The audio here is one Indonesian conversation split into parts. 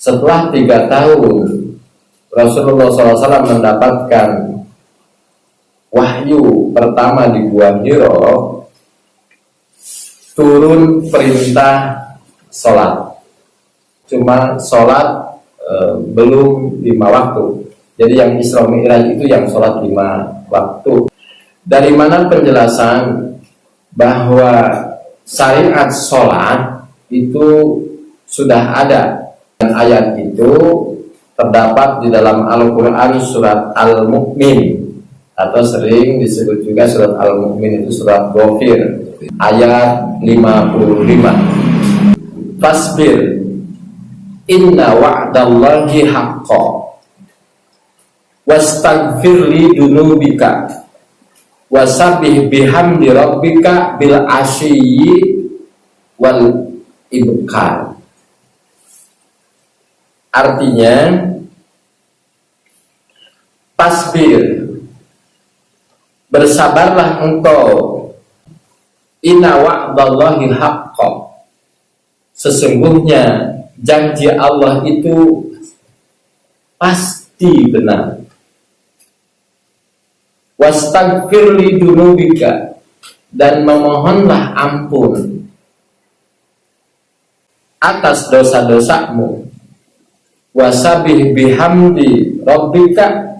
Setelah 3 tahun Rasulullah SAW mendapatkan wahyu pertama di Gua Hiro, turun perintah sholat. Cuma sholat belum 5 waktu. Jadi yang Isra Mi'raj itu yang sholat 5 waktu. Dari mana penjelasan bahwa syariat sholat itu sudah ada, dan ayat itu terdapat di dalam Al-Quran surat Al-Mu'min, atau sering disebut juga surat Al-Mu'min itu surat Ghafir, ayat 55. Fasbir inna wa'dallahi haqqo wastaghfir li dunubika wasabbih bihamdi rabbika bil asyiyi wal ibkar. Artinya, tasbir, bersabarlah engkau, inna wa'dallahi haqqo, sesungguhnya janji Allah itu pasti benar. Wastaghfir li dunubika, dan memohonlah ampun atas dosa-dosamu. Wasabbih bihamdi rabbika,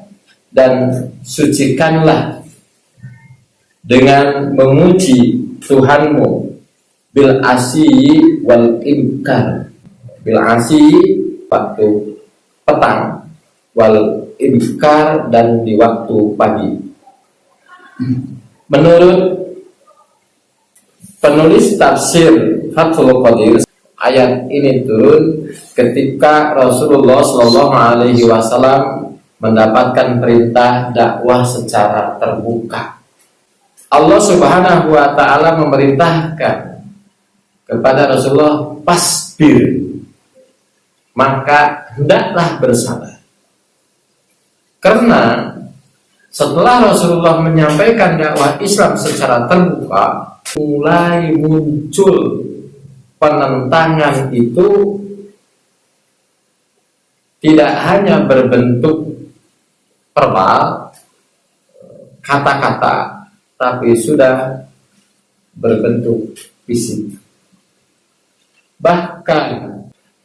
dan sucikanlah dengan memuji Tuhanmu, bil asyi wal ibkar. Bil asyi waktu petang, wal ibkar dan di waktu pagi. Menurut penulis tafsir Fathul Qadir, ayat ini turun ketika Rasulullah SAW mendapatkan perintah dakwah secara terbuka. Allah Subhanahu wa Ta'ala memerintahkan kepada Rasulullah, pasbir, maka hendaklah bersabar. Karena setelah Rasulullah menyampaikan dakwah Islam secara terbuka, mulai muncul penentangan itu tidak hanya berbentuk verbal, kata-kata, tapi sudah berbentuk fisik. Bahkan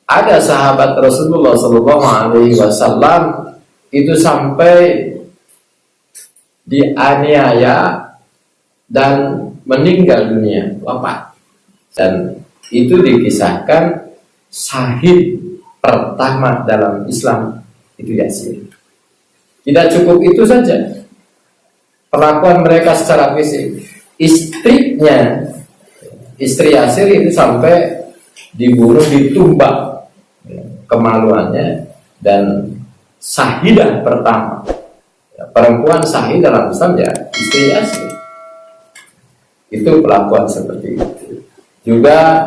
ada sahabat Rasulullah SAW itu sampai dianiaya dan meninggal dunia, wafat. Dan itu dikisahkan syahid pertama dalam Islam itu Yasir. Tidak cukup itu saja perlakuan mereka secara fisik. Istrinya, istri Yasir itu sampai dibunuh, ditumbak kemaluannya, dan syahidah pertama. Perempuan sahih dalam Islam ya istri Yasir. Itu perlakuan seperti itu. Juga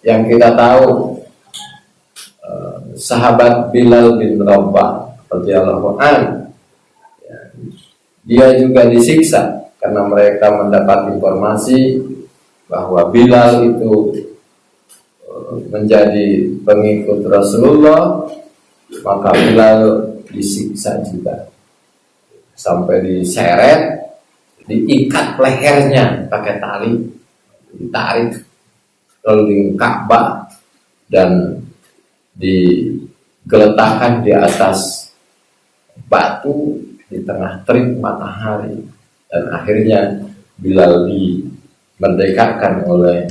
yang kita tahu, sahabat Bilal bin Rabah radhiyallahu anhu, dia juga disiksa karena mereka mendapat informasi bahwa Bilal itu menjadi pengikut Rasulullah, maka Bilal disiksa juga sampai diseret, diikat lehernya pakai tali, ditarik keliling Ka'bah dan digeletakkan di atas batu di tengah terik matahari, dan akhirnya Bilal dimerdekakan oleh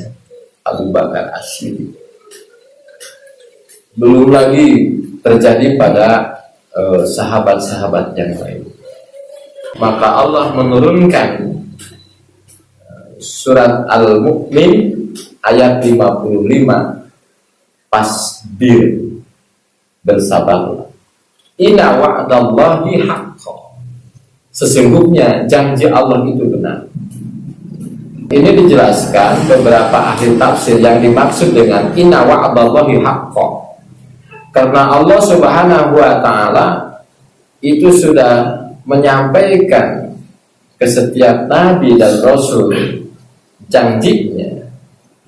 Abu Bakar As-Siddiq. Belum lagi terjadi pada sahabat-sahabat yang lain. Maka Allah menurunkan surat Al-Mu'min ayat 55, pasbir, bersabarlah, inna wa'dallahi haqqo, sesungguhnya janji Allah itu benar. Ini dijelaskan beberapa ahli tafsir yang dimaksud dengan inna wa'dallahi haqqo, karena Allah Subhanahu wa Ta'ala itu sudah menyampaikan ke setiap nabi dan rasul janjinya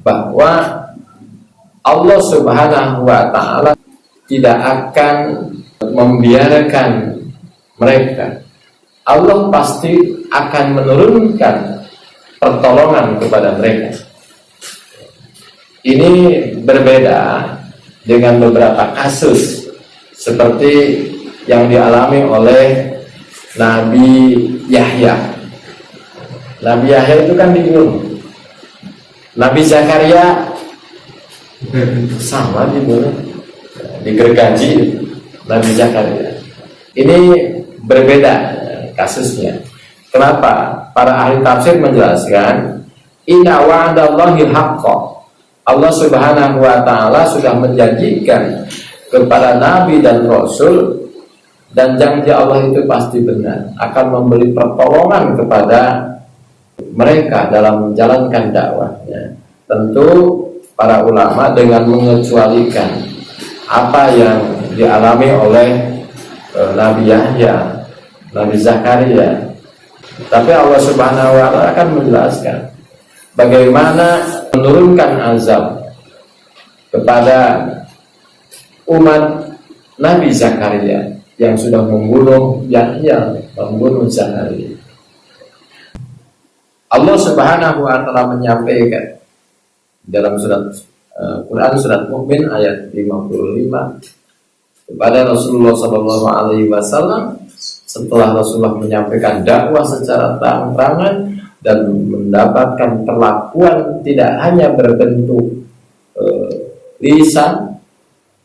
bahwa Allah Subhanahu wa Ta'ala tidak akan membiarkan mereka. Allah pasti akan menurunkan pertolongan kepada mereka. Ini berbeda dengan beberapa kasus seperti yang dialami oleh Nabi Yahya. Nabi Yahya itu kan dibunuh. Nabi Zakaria sama dibunuh, digergaji Nabi Zakaria. Ini berbeda kasusnya. Kenapa? Para ahli tafsir menjelaskan, inna wa'adallahi haqqo. Allah Subhanahu wa ta'ala sudah menjanjikan kepada Nabi dan Rasul, dan janji Allah itu pasti benar, akan memberi pertolongan kepada mereka dalam menjalankan dakwahnya. Tentu para ulama dengan mengecualikan apa yang dialami oleh Nabi Yahya, Nabi Zakaria. Tapi Allah Subhanahu wa ta'ala akan menjelaskan bagaimana menurunkan azab kepada umat Nabi Zakaria yang sudah membunuh Yahya, membunuh Zakaria. Allah Subhanahu wa ta'ala menyampaikan dalam surat Quran surat Mukmin ayat 55 kepada Rasulullah sallallahu alaihi wasallam, setelah Rasulullah menyampaikan dakwah secara terang-terangan dan mendapatkan perlakuan tidak hanya berbentuk lisan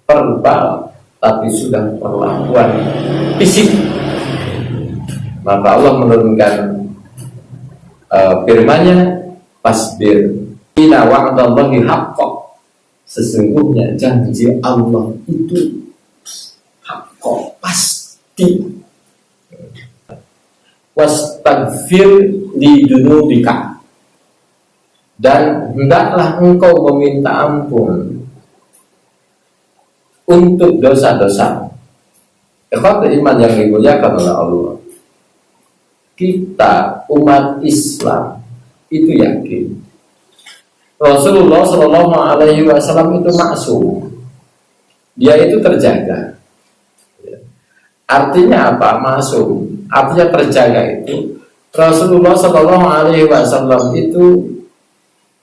verbal, tapi sudah perlakuan fisik, maka Allah menurunkan firman-Nya, fasbir inna wa'dallahi haqqo. Sesungguhnya janji Allah itu haqqo, pasti. Wastaghfir li dzunubika, dan hendaklah engkau meminta ampun untuk dosa-dosa. Ikhwatul iman yang dimuliakan oleh Allah, kita umat Islam itu yakin Rasulullah Shallallahu Alaihi Wasallam itu maksum, dia itu terjaga. Artinya apa maksum? Artinya terjaga itu Rasulullah Shallallahu Alaihi Wasallam itu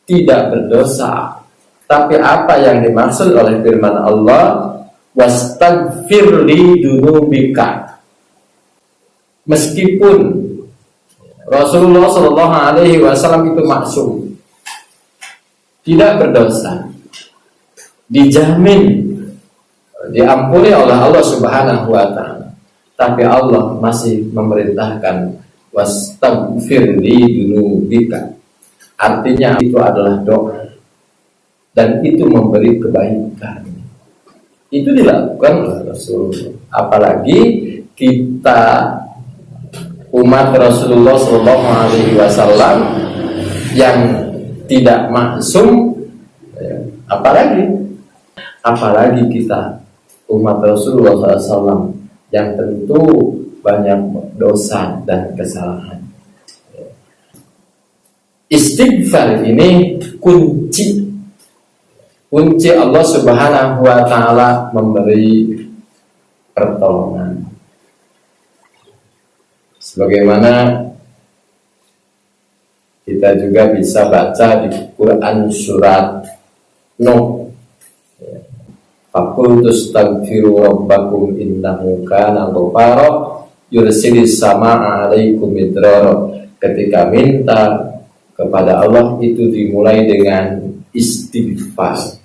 tidak berdosa. Tapi apa yang dimaksud oleh firman Allah, wastaghfir li dzunubika, meskipun Rasulullah Shallallahu Alaihi Wasallam itu maksum, tidak berdosa, dijamin diampuni oleh Allah Subhanahu wa ta'ala, tapi Allah masih memerintahkan wastaghfir li dzunubika. Artinya itu adalah doa dan itu memberi kebaikan. Itu dilakukan oleh Rasulullah. Apalagi kita umat Rasulullah Shallallahu Alaihi Wasallam yang tidak maksum, apalagi kita umat Rasulullah SAW yang tentu banyak dosa dan kesalahan. Istighfar ini kunci Allah Subhanahu wa ta'ala memberi pertolongan. Sebagaimana kita juga bisa baca di Quran surat Nuh, faqul tastaghfiru rabbakum innahu kana ghaffara yursilis samaa'a 'alaikum midrara. Ketika minta kepada Allah itu dimulai dengan istighfar,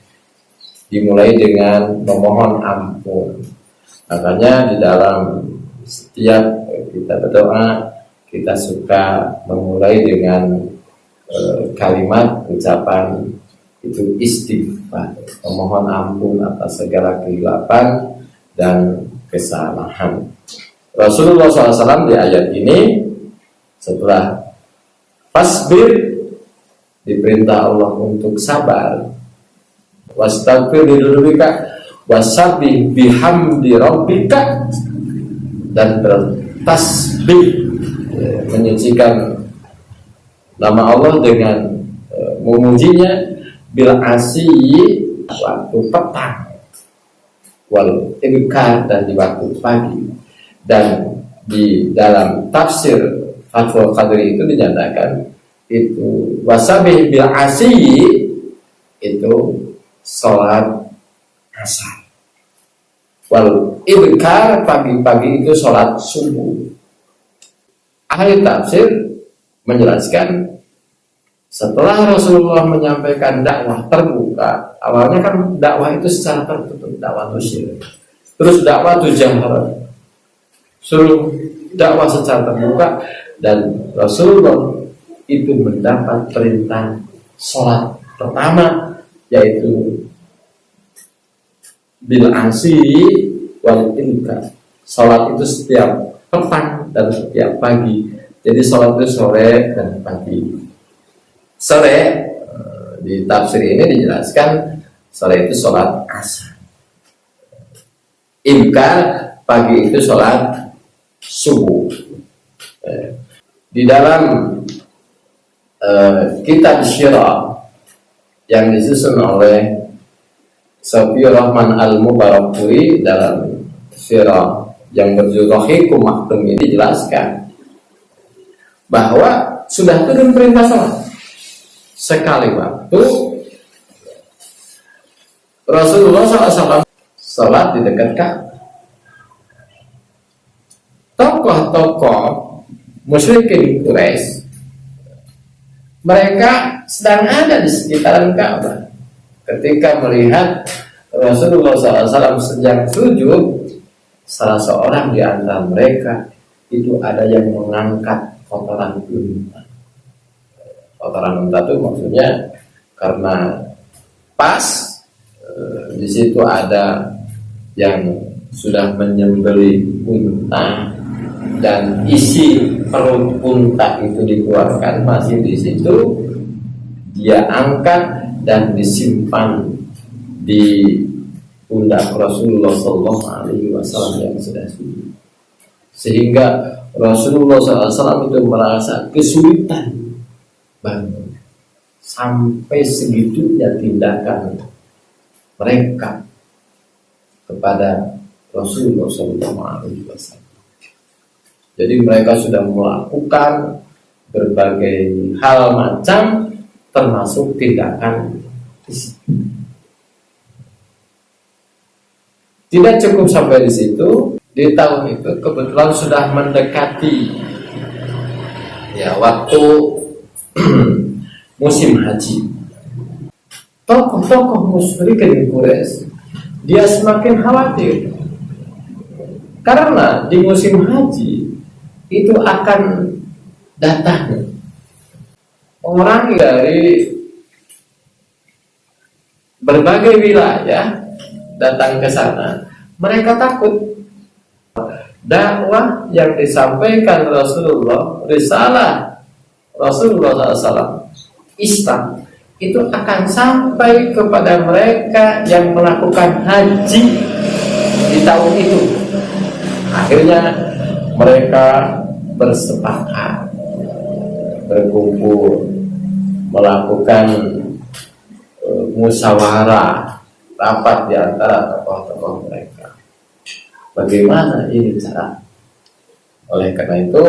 dimulai dengan memohon ampun. Makanya di dalam setiap kita berdoa, kita suka memulai dengan kalimat ucapan itu istighfar, memohon ampun atas segala kegelapan dan kesalahan. Rasulullah SAW di ayat ini setelah fasbir diperintah Allah untuk sabar, wastaghfir li dzunubika wasabbih bihamdi rabbika, dan bertasbih, menyucikan nama Allah dengan memujinya bil asyi, waktu petang, wal ibkar, dan di waktu pagi. Dan di dalam tafsir Fathul Qadri itu dinyatakan itu wasabih bil asyi itu sholat asar, wal ibkar pagi-pagi itu sholat subuh. Ahli tafsir menjelaskan setelah Rasulullah menyampaikan dakwah terbuka, awalnya kan dakwah itu secara tertutup, dakwah tusyir, terus dakwah tujahar, suruh dakwah secara terbuka, dan Rasulullah itu mendapat perintah sholat pertama, yaitu bil asyi wal ibkar. Sholat itu setiap petang dan setiap pagi. Jadi sholat itu sore dan pagi. Sore di tafsir ini dijelaskan sore itu sholat asar. Ibkar pagi itu sholat subuh. Di dalam kitab Syirah yang disusun oleh Safi Rahman Al-Mubarakpuri dalam Syirah yang berjudul Hikum Maktum ini dijelaskan bahwa sudah turun perintah sholat. Sekali waktu Rasulullah SAW sholat di dekat Ka'bah. Tokoh-tokoh musyrikin Quraisy mereka sedang ada di sekitaran Ka'bah ketika melihat Rasulullah SAW sedang sujud. Salah seorang di antara mereka itu ada yang mengangkat kotoran unta. Kotoran unta itu maksudnya karena pas di situ ada yang sudah menyembelih unta dan isi perut unta itu dikeluarkan, masih di situ dia angkat dan disimpan di pundak Rasulullah SAW yang sudah sujud, sehingga Rasulullah SAW itu merasa kesulitan bangun. Sampai segitunya tindakan mereka kepada Rasulullah SAW. Jadi mereka sudah melakukan berbagai hal macam, termasuk tindakan fisik. Tidak cukup sampai di situ. Di tahun itu kebetulan sudah mendekati waktu musim haji. Tokoh-tokoh musyrikin Quraisy dia semakin khawatir karena di musim haji itu akan datang orang dari berbagai wilayah datang ke sana. Mereka takut dakwah yang disampaikan Rasulullah, risalah Rasulullah SAW, Islam itu akan sampai kepada mereka yang melakukan haji di tahun itu. Akhirnya mereka bersepakat, berkumpul, melakukan musyawarah, rapat di antara tokoh-tokoh mereka. Bagaimana ini cara? Oleh karena itu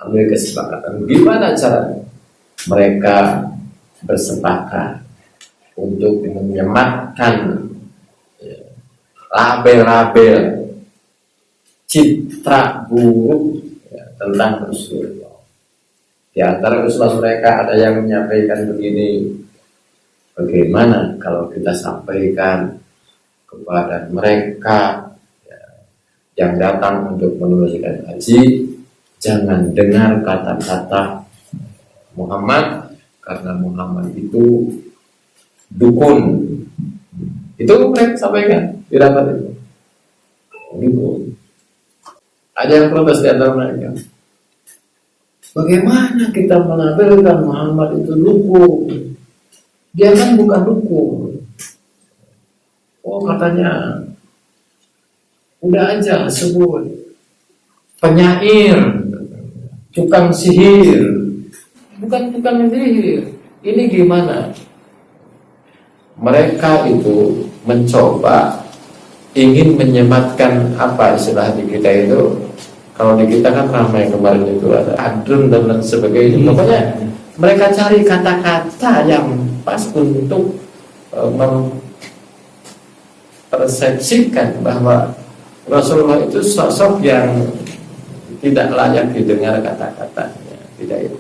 ambil kesepakatan. Gimana cara mereka bersepakat untuk menyematkan label-label citra buruk tentang Rasulullah. Di antara usul mereka ada yang menyampaikan begini: bagaimana kalau kita sampaikan kepada mereka yang datang untuk menunaikan haji, jangan dengar kata-kata Muhammad, karena Muhammad itu dukun. Itu mereka sampaikan di rapat itu. Gitu. Ada yang protes di antara mereka. Bagaimana kita menabelkan Muhammad itu dukun? Dia kan bukan dukun. Oh, katanya udah aja sebut penyair, tukang sihir. Bukan tukang sihir. Ini gimana? Mereka itu mencoba ingin menyematkan apa istilah di kita itu, kalau di kita kan ramai kemarin itu ada adrun dan lain sebagainya. Pokoknya mereka cari kata-kata yang pas untuk mempersepsikan bahwa Rasulullah itu sosok yang tidak layak didengar kata-katanya. Tidak itu.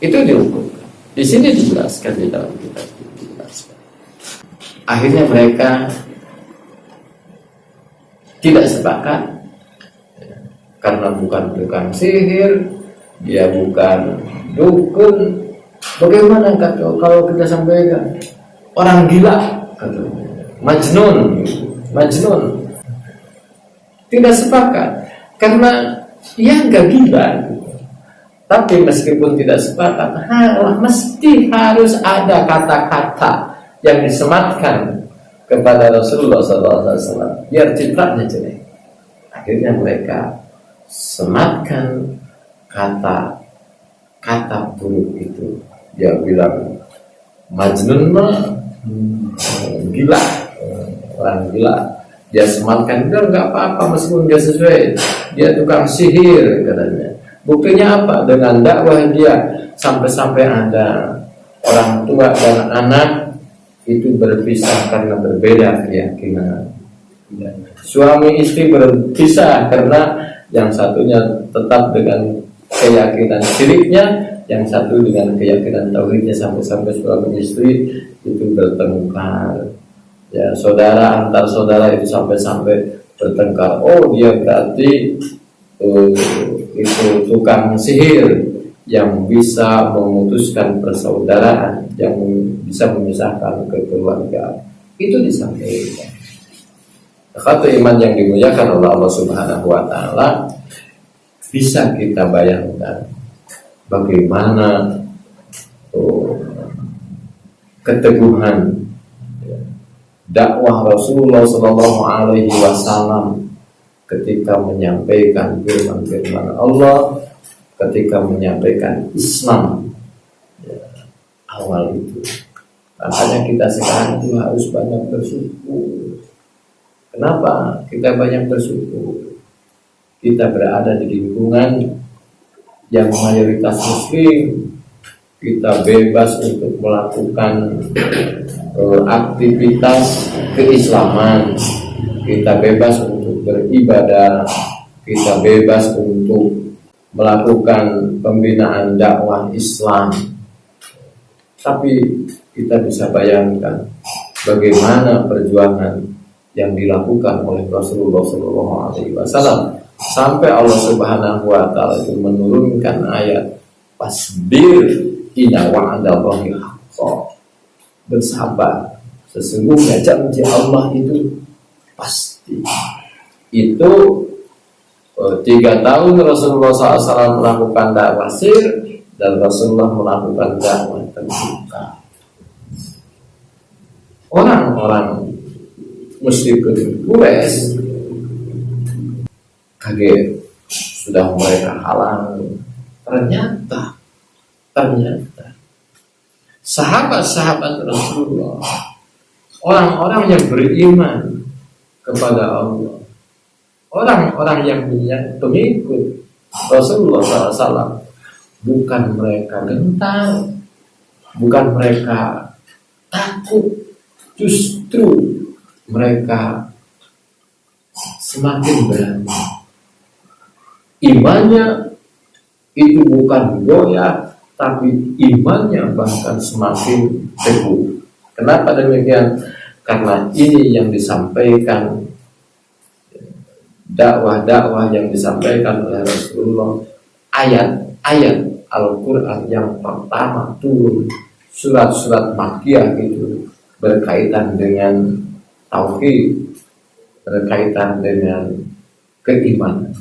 Itu dihukumkan. Di sini dijelaskan di dalam kitab dijelaskan. Akhirnya mereka tidak sepakat karena bukan tukang sihir, dia bukan dukun. Bagaimana kalau kita sampaikan orang gila, majnun. Tidak sepakat karena ia enggak gila. Tapi meskipun tidak sepakat, mesti harus ada kata-kata yang disematkan kepada Rasulullah SAW biar citranya jelek. Akhirnya mereka sematkan kata buruk itu. Dia bilang majnun mah gila, orang gila. Dia sematkan, dia nggak apa-apa meskipun dia sesuai. Dia tukang sihir katanya. Buktinya apa? Dengan dakwah dia sampai-sampai ada orang tua dan anak itu berpisah karena berbeda keyakinan. Suami istri berpisah karena yang satunya tetap dengan keyakinan syiriknya, yang satu dengan keyakinan tauhidnya, sampai-sampai suami istri itu bertengkar. Ya, saudara antar saudara itu sampai-sampai bertengkar. Oh, dia berarti itu tukang sihir yang bisa memutuskan persaudaraan, yang bisa memisahkan kekeluargaan. Itu disampaikan. Kata iman yang dimuliakan oleh Allah Subhanahu wa Ta'ala, bisa kita bayangkan bagaimana keteguhan dakwah Rasulullah Sallallahu Alaihi Wasallam ketika menyampaikan firman-firman Allah, ketika menyampaikan Islam awal itu. Makanya kita sekarang itu harus banyak bersyukur. Kenapa kita banyak bersyukur? Kita berada di lingkungan yang mayoritas Muslim. Kita bebas untuk melakukan aktivitas keislaman. Kita bebas untuk beribadah. Kita bebas untuk melakukan pembinaan dakwah Islam. Tapi kita bisa bayangkan bagaimana perjuangan yang dilakukan oleh Rasulullah SAW sampai Allah Subhanahu wa Ta'ala itu menurunkan ayat Fasbir inna wa'dallahi haqqan. Bersabar, sesungguhnya janji Allah itu pasti. Itu 3 tahun Rasulullah SAW melakukan dakwah sir, dan Rasulullah melakukan dakwah terbuka. Orang-orang musyrikin Quraisy kaget, sudah mereka halang. Ternyata sahabat-sahabat Rasulullah, orang-orang yang beriman kepada Allah, orang-orang yang punya pengikut Rasulullah SAW, bukan mereka gentar, bukan mereka takut, justru mereka semakin berani. Imannya itu bukan goyah, tapi imannya bahkan semakin teguh. Kenapa demikian? Karena ini yang disampaikan, dakwah-dakwah yang disampaikan oleh Rasulullah, ayat-ayat Al-Quran yang pertama turun, surat-surat Makkiyah itu berkaitan dengan tauhid, berkaitan dengan keimanan.